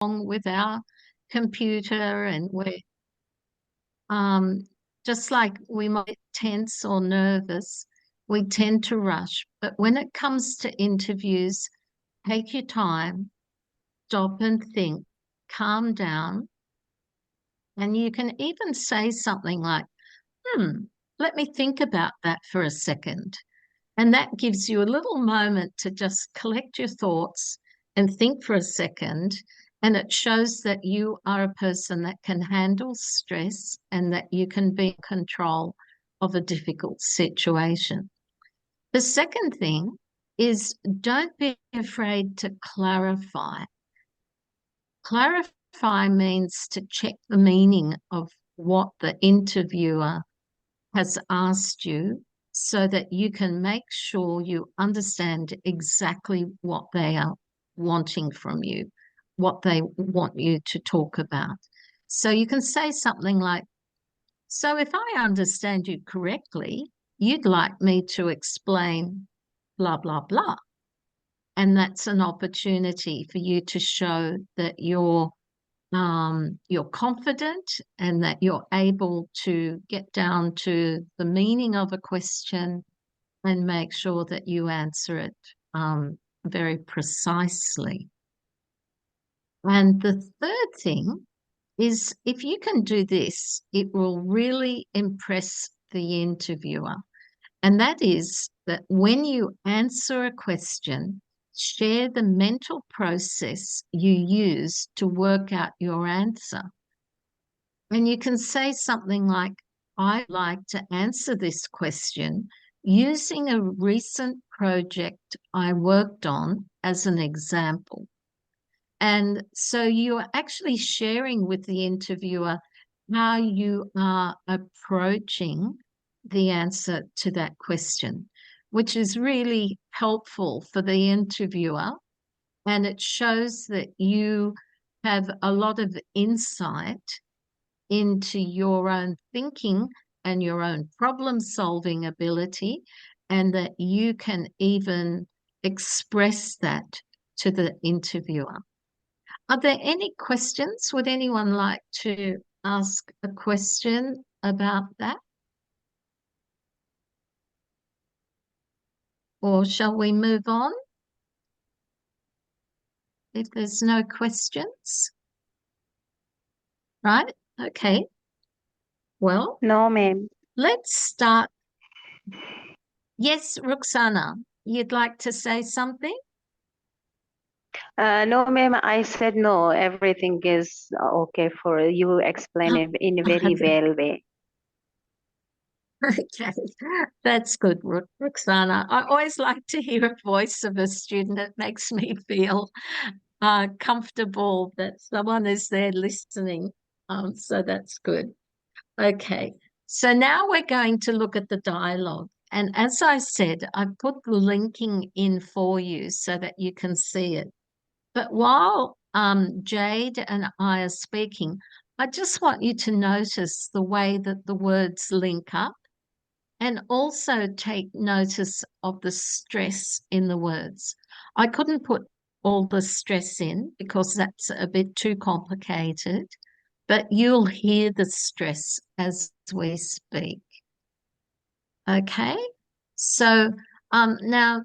wrong with our computer, and we're just like we might get tense or nervous, we tend to rush. But when it comes to interviews, take your time, stop and think, calm down, and you can even say something like, let me think about that for a second. And that gives you a little moment to just collect your thoughts and think for a second. And it shows that you are a person that can handle stress and that you can be in control of a difficult situation. The second thing is, don't be afraid to clarify. Clarify means to check the meaning of what the interviewer has asked you, so that you can make sure you understand exactly what they are wanting from you, what they want you to talk about. So you can say something like, so if I understand you correctly, you'd like me to explain blah, blah, blah. And that's an opportunity for you to show that you're confident and that you're able to get down to the meaning of a question and make sure that you answer it very precisely. And the third thing is, if you can do this, it will really impress the interviewer. And that is that when you answer a question, share the mental process you use to work out your answer. And you can say something like, I'd like to answer this question using a recent project I worked on as an example. And so you are actually sharing with the interviewer how you are approaching the answer to that question, which is really helpful for the interviewer. And it shows that you have a lot of insight into your own thinking and your own problem-solving ability, and that you can even express that to the interviewer. Are there any questions? Would anyone like to ask a question about that? Or shall we move on? If there's no questions. Right? Okay. Well, No, ma'am. let's start. Yes, Ruxana, you'd like to say something? No, ma'am. I said no. Everything is okay for you. Explain it in a very well way. Okay, that's good, Ruxana. I always like to hear a voice of a student. It makes me feel comfortable that someone is there listening. So that's good. Okay, so now we're going to look at the dialogue. And as I said, I've put the linking in for you so that you can see it. But while Jade and I are speaking, I just want you to notice the way that the words link up, and also take notice of the stress in the words. I couldn't put all the stress in because that's a bit too complicated, but you'll hear the stress as we speak. Okay, so now,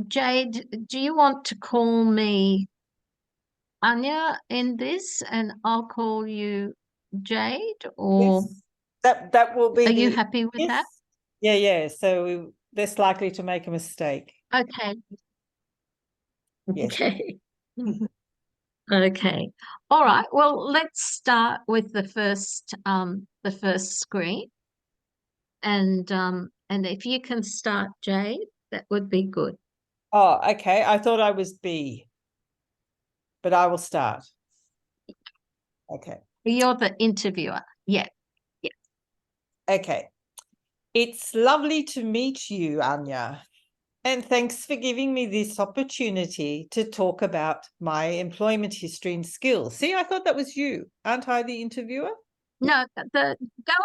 Jade, do you want to call me Anya in this, and I'll call you Jade, or Yes, that will be are you happy with that? Yeah. So less likely to make a mistake. Okay. Yes. Okay. Okay. All right. Well, let's start with the first screen. And if you can start, Jade, that would be good. Oh, okay. I thought I was B, but I will start. Okay. You're the interviewer. Yeah. Yeah. Okay. It's lovely to meet you, Anya. And thanks for giving me this opportunity to talk about my employment history and skills. See, I thought that was you. Aren't I the interviewer? No, go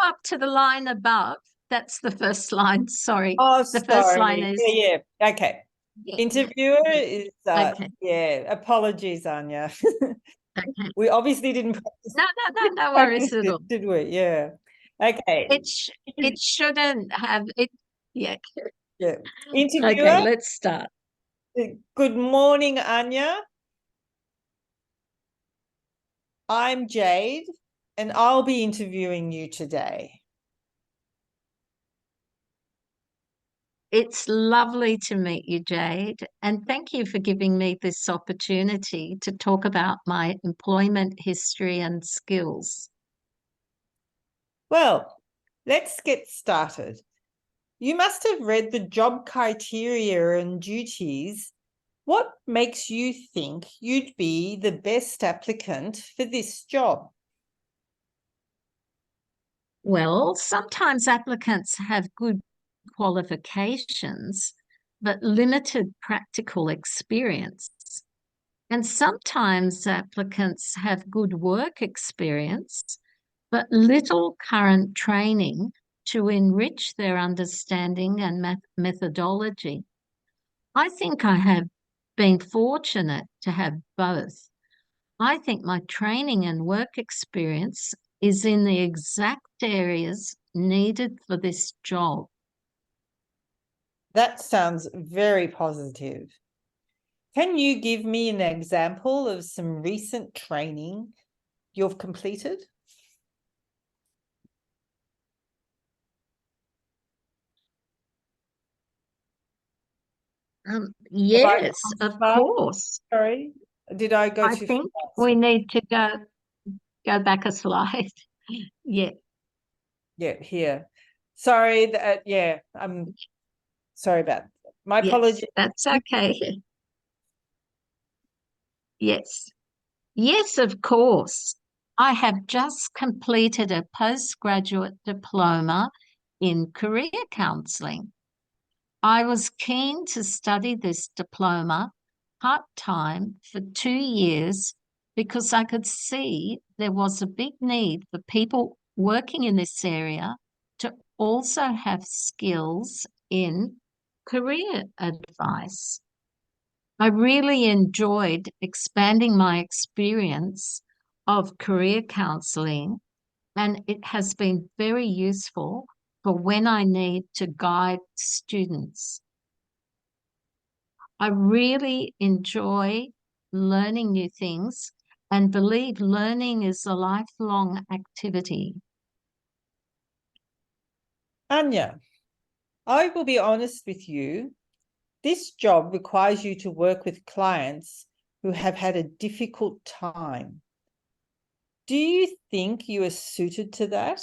up to the line above. That's the first line. Sorry. Oh, The first line sorry. is Yeah. Okay. yeah. Interviewer is Okay. yeah. Apologies, Anya. Okay. We obviously didn't practice, No worries practice at this, all. did we? Yeah. Okay. It shouldn't have it. Yeah. Yeah. Okay, Interviewer. let's start. Good morning, Anya. I'm Jade, and I'll be interviewing you today. It's lovely to meet you, Jade, and thank you for giving me this opportunity to talk about my employment history and skills. Well, let's get started. You must have read the job criteria and duties. What makes you think you'd be the best applicant for this job? Well, sometimes applicants have good qualifications, but limited practical experience. And sometimes applicants have good work experience, but little current training to enrich their understanding and methodology. I think I have been fortunate to have both. I think my training and work experience is in the exact areas needed for this job. That sounds very positive. Can you give me an example of some recent training you've completed? Yes, of course. Sorry, did I go I too think fast? we need to go back a slide. Yeah. Yeah, here. Sorry, yeah, I'm sorry about that. My Yes, apologies. that's okay. Yes. Yes, of course. I have just completed a postgraduate diploma in career counselling. I was keen to study this diploma part-time for 2 years because I could see there was a big need for people working in this area to also have skills in career advice. I really enjoyed expanding my experience of career counselling, and it has been very useful for when I need to guide students. I really enjoy learning new things and believe learning is a lifelong activity. Anya, I will be honest with you. This job requires you to work with clients who have had a difficult time. Do you think you are suited to that?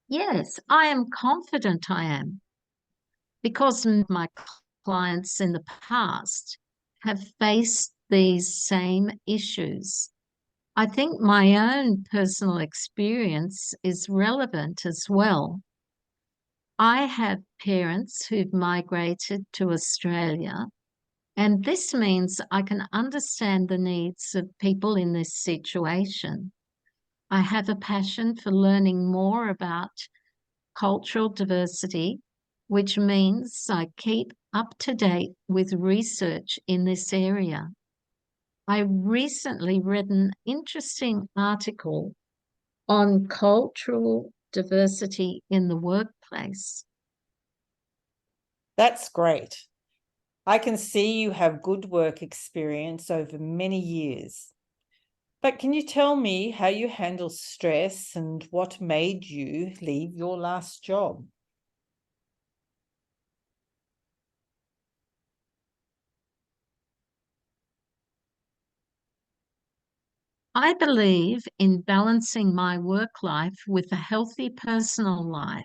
Yes, I am confident I am, because my clients in the past have faced these same issues. I think my own personal experience is relevant as well. I have parents who've migrated to Australia, and this means I can understand the needs of people in this situation. I have a passion for learning more about cultural diversity, which means I keep up to date with research in this area. I recently read an interesting article on cultural diversity in the workplace. That's great. I can see you have good work experience over many years. But can you tell me how you handle stress and what made you leave your last job? I believe in balancing my work life with a healthy personal life.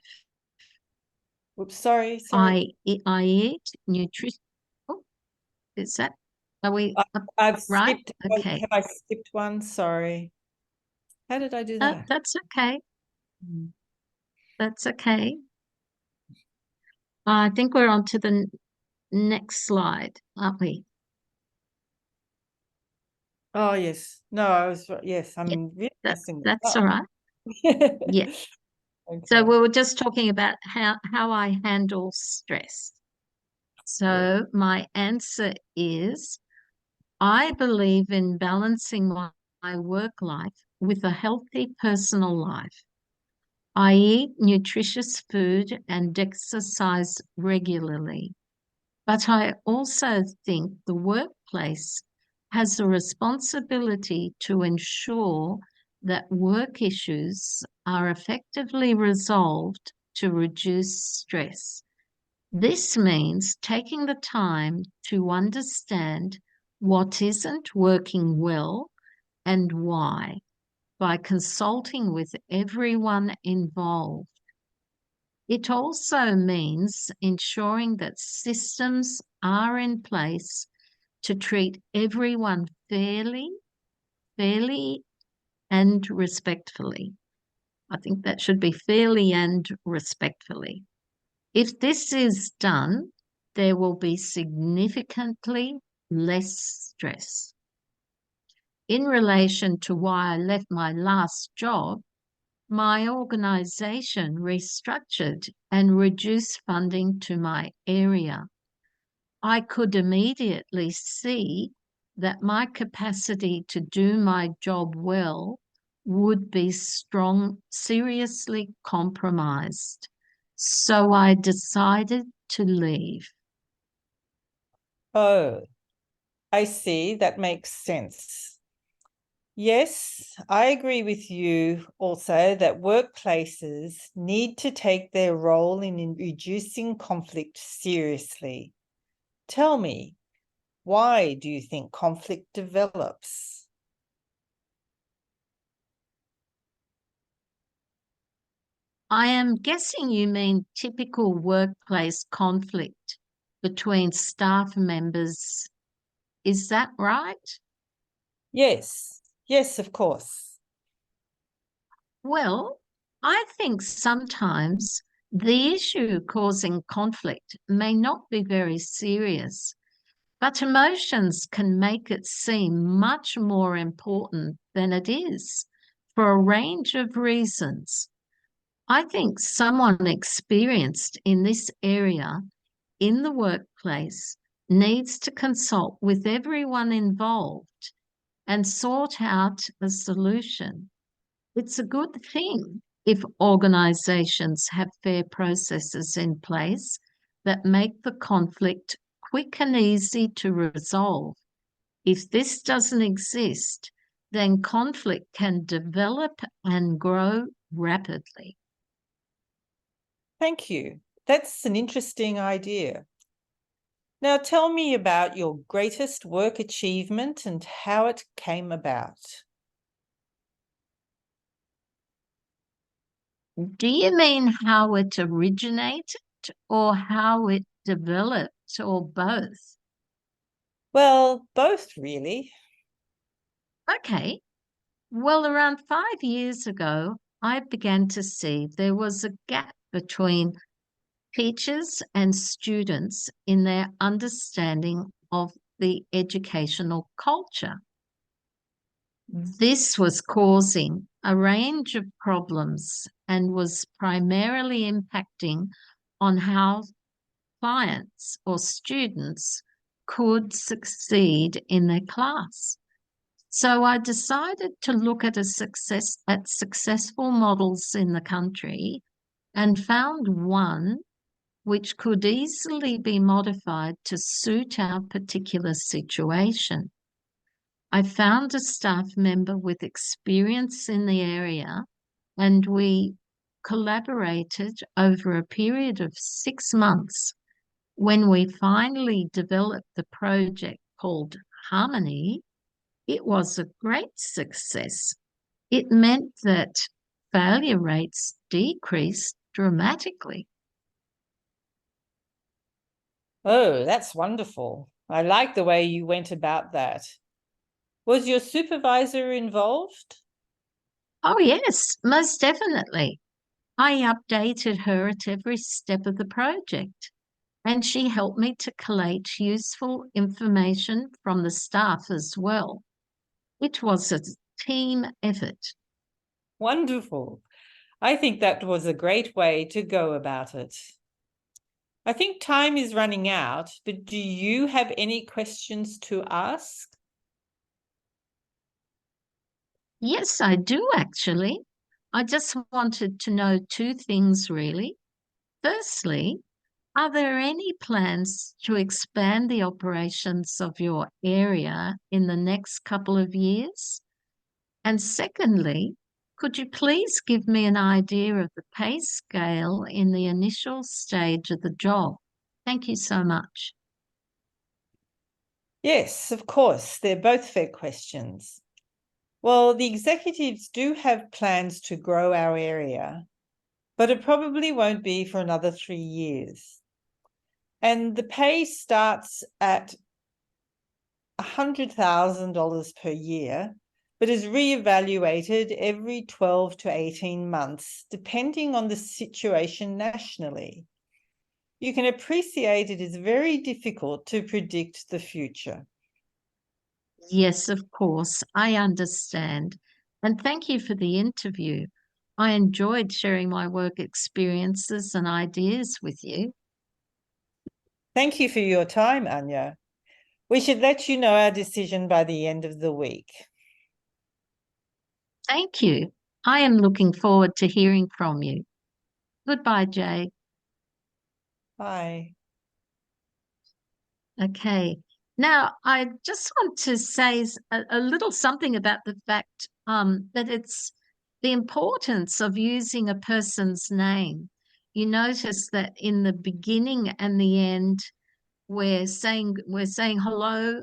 Oops, sorry. I eat nutrition. Oh, is that, are we I've right? skipped. Okay. Have I skipped one? Sorry. How did I do that? That's okay. That's okay. I think we're on to the next slide, aren't we? Oh, yes. No, I was, yes, Yeah, I'm really messing this that's up. all right. Yeah. So Okay. we were just talking about how I handle stress. So my answer is I believe in balancing my work life with a healthy personal life. I eat nutritious food and exercise regularly. But I also think the workplace has a responsibility to ensure that work issues are effectively resolved to reduce stress. This means taking the time to understand what isn't working well and why by consulting with everyone involved. It also means ensuring that systems are in place to treat everyone fairly and respectfully. I think that should be fairly and respectfully. If this is done, there will be significantly less stress. In relation to why I left my last job, my organisation restructured and reduced funding to my area. I could immediately see that my capacity to do my job well would be seriously compromised. So I decided to leave. Oh, I see. That makes sense. Yes, I agree with you also that workplaces need to take their role in reducing conflict seriously. Tell me, why do you think conflict develops? I am guessing you mean typical workplace conflict between staff members. Is that right? Yes, yes, of course. Well, I think sometimes the issue causing conflict may not be very serious, but emotions can make it seem much more important than it is for a range of reasons. I think someone experienced in this area in the workplace needs to consult with everyone involved and sort out a solution. It's a good thing if organizations have fair processes in place that make the conflict quick and easy to resolve. If this doesn't exist, then conflict can develop and grow rapidly. Thank you. That's an interesting idea. Now tell me about your greatest work achievement and how it came about. Do you mean how it originated or how it developed or both? Well, both really. Okay. Well, around 5 years ago, I began to see there was a gap between teachers and students in their understanding of the educational culture. This was causing a range of problems and was primarily impacting on how clients or students could succeed in their class. So I decided to look at successful models in the country and found one which could easily be modified to suit our particular situation. I found a staff member with experience in the area and we collaborated over a period of 6 months. When we finally developed the project called Harmony, it was a great success. It meant that failure rates decreased dramatically. Oh, that's wonderful. I like the way you went about that. Was your supervisor involved? Oh, yes, most definitely. I updated her at every step of the project, and she helped me to collate useful information from the staff as well. It was a team effort. Wonderful. I think that was a great way to go about it. I think time is running out, but do you have any questions to ask? Yes, I do actually. I just wanted to know two things really. Firstly, are there any plans to expand the operations of your area in the next couple of years? And secondly, could you please give me an idea of the pay scale in the initial stage of the job? Thank you so much. Yes, of course, they're both fair questions. Well, the executives do have plans to grow our area, but it probably won't be for another 3 years. And the pay starts at $100,000 per year, but is reevaluated every 12 to 18 months, depending on the situation nationally. You can appreciate it is very difficult to predict the future. Yes, of course, I understand. And thank you for the interview. I enjoyed sharing my work experiences and ideas with you. Thank you for your time, Anya. We should let you know our decision by the end of the week. Thank you. I am looking forward to hearing from you. Goodbye, Jay. Bye. Okay. Now, I just want to say a little something about the fact that it's the importance of using a person's name. You notice that in the beginning and the end, we're saying hello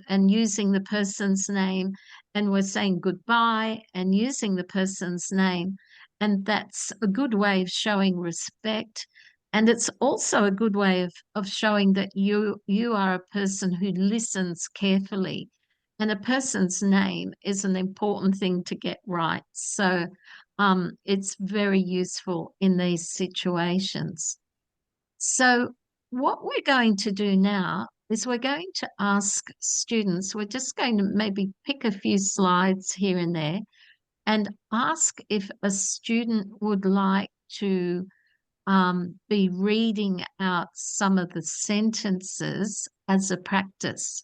and using the person's name, and we're saying goodbye and using the person's name, and that's a good way of showing respect. And it's also a good way of showing that you are a person who listens carefully. And a person's name is an important thing to get right. So it's very useful in these situations. So what we're going to do now is we're going to ask students, we're just going to maybe pick a few slides here and there and ask if a student would like to be reading out some of the sentences as a practice.